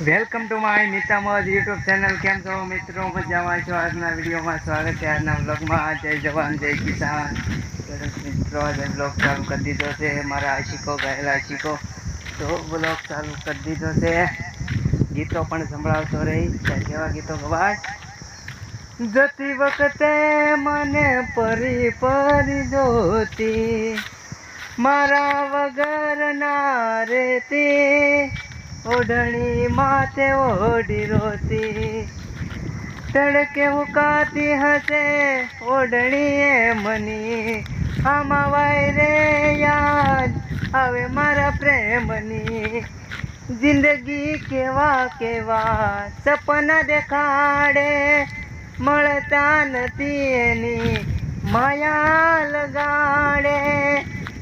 Welcome to my નીતામોદ YouTube channel. કેમ છો મિત્રો? મજામાં છો? આજના વિડીયોમાં સ્વાગત છે. આજના બ્લોગમાં જય જવાન જય કિસાન. મિત્રો આજે બ્લોગ ચાલુ કરી દીધો છે. મારા આશિકો ગયેલા આશિકો તો બ્લોગ ચાલુ કરી દીધો છે. ગીતો પણ સંભળાવતો રહી. કેવા ગીતો ગવાય? જતી વખતે મને પરી પરી જોતી, મારા વગર ના રેતી, ઓઢણી માથે ઓઢી રોતી, તડકે ઉકાતી હશે ઓઢણી એ મની, આમાં વાય રે યાદ આવે મારા પ્રેમની. જિંદગી કેવા કેવા સપના દેખાડે, મળતા નથી એની માયા લગાડે.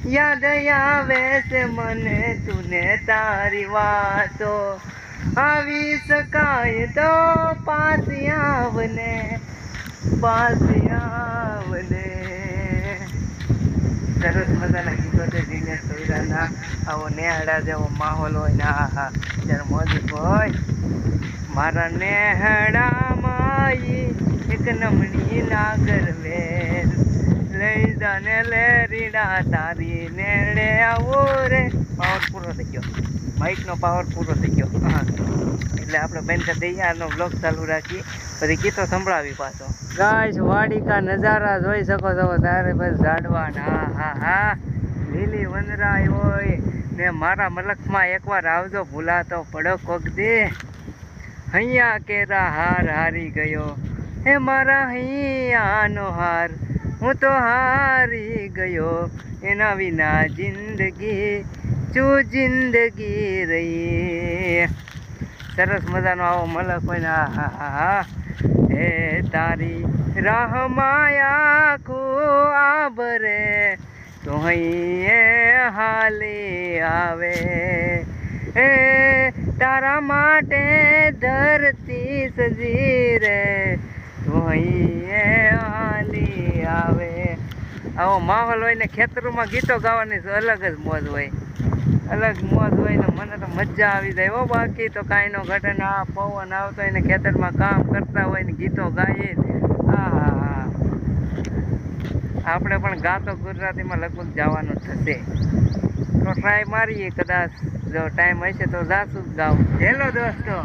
યાદ આવે છે મને તુને તારી વાતો, આવી શકાય તો પાછી આવને, પાછી આવને. સરસ મજાના ગીતો છે દિનેશ સોયરાના. આવો નેહડા જેવો માહોલ હોય ને હા ત્યારે મોજ હોય. મારા નેહડામાં એક નમણી નાગર વેલ, લઈ જાને લે રીડા તારી નેડે આવો રે. પાવર પૂરો થઈ ગયો, માઇકનો પાવર પૂરો થઈ ગયો. એટલે આપણે બેન તૈયારનો બ્લોગ ચાલુ રાખીએ, પછી ગીતો સંભળાવી પાછો. ગાઈસ વાડી કા નજારા જોઈ શકો છો. તારે બસ ઝાડવા હા હા હા લીલી વંદરાય હોય ને. મારા મલકમાં એકવાર આવજો, ભૂલાતો પડો કોક દે. હૈયા કેરા હાર હારી ગયો, હે મારા હૈયાનો હાર, હું તો હારી ગયો. એના વિના જિંદગી શું જિંદગી રહી. સરસ મજાનો આવો મલક હોય ને હા હા હા. હે તારી રાહમાં આખું આબરે, તો અહીં હાલી આવે. હે તારા માટે ધરતી સજી રે, તો અહીં હાલી આવે. આવો માહોલ હોય ને ખેતરોમાં ગીતો ગાવાની અલગ જ મોજ હોય, અલગ મોજ હોય ને મને તો મજા આવી જાય હો. બાકી તો કાંઈ નો ઘટે ને આ પવન આવતો હોય ને ખેતરમાં કામ કરતા હોય ને ગીતો ગાઈએ. હા આપણે પણ ગાતો ગુજરાતીમાં લગભગ જવાનું થશે, તો ટ્રાય મારીએ. કદાચ જો ટાઈમ હશે તો જાશું જ ગાવ. હેલો દોસ્તો,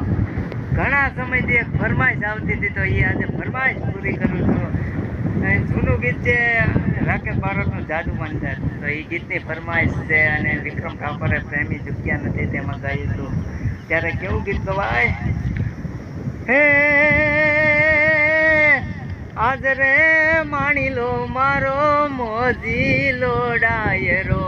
ઘણા સમયથી એક ફરમાઈશ આવતી હતી તો એ આજે ફરમાઈશ પૂરી કરું છું. જૂનું ગીત છે રાકેશ બારોટનું જાદુ મંતર, તો એ ગીતની ફરમાઈશ છે. અને વિક્રમ ઠાકોરે પ્રેમી ચૂક્યા નથી તેમાં ગાયું હતું. ત્યારે કેવું ગીત ગવાય? હે આજ રે માણી લો મારો મોજીલો ડાયરો,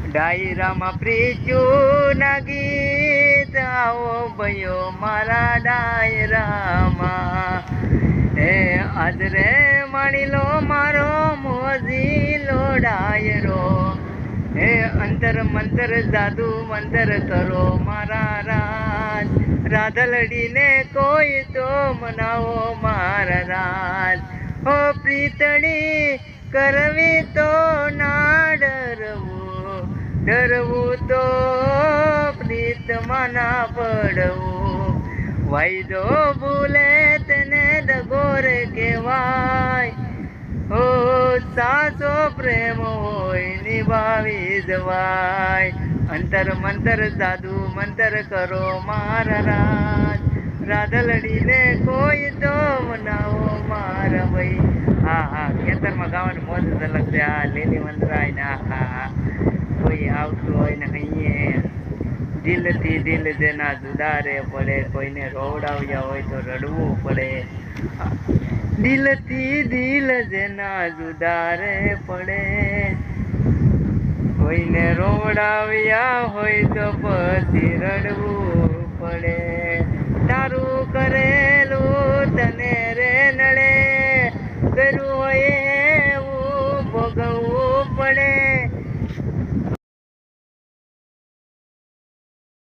ડાયરામાં પ્રીચું ના ગીત આવો ભયો મારા ડાયરામાં. હે આજ રે માણી લો મારો મોજીલો ડાયરો, હે અંતર મંતર જાદુ મંતર કરો મારા રાજ, રાધલડીને કોઈ તો મનાવો મારા રાજ. હો પ્રીતળી કરવી તો ના ડરવું, ડરવું તો પ્રીતમાં ના પડવું. વાયદો ભૂલે તેને ડગોરે કહેવાય, હો સાચો પ્રેમ હોય નિભાવી જવાય. અંતર મંતર જાદુ મંતર કરો મારા રાજ, રાધલડીને કોઈ તો મનાવો મારા ભાઈ. હા હા ખેતરમાં ગાવાની મોજ જ અલગ છે. આ લીલી વંદરાય ને હા કોઈ આવતું હોય ને અહીંયા દિલથી દિલ જેના જુદારે પડે, કોઈને રોવડાવ્યા હોય તો રડવું પડે. દિલથી દિલ જેના જુદારે પડે, કોઈને રોવડાવ્યા હોય તો પછી રડવું પડે. તારું કરે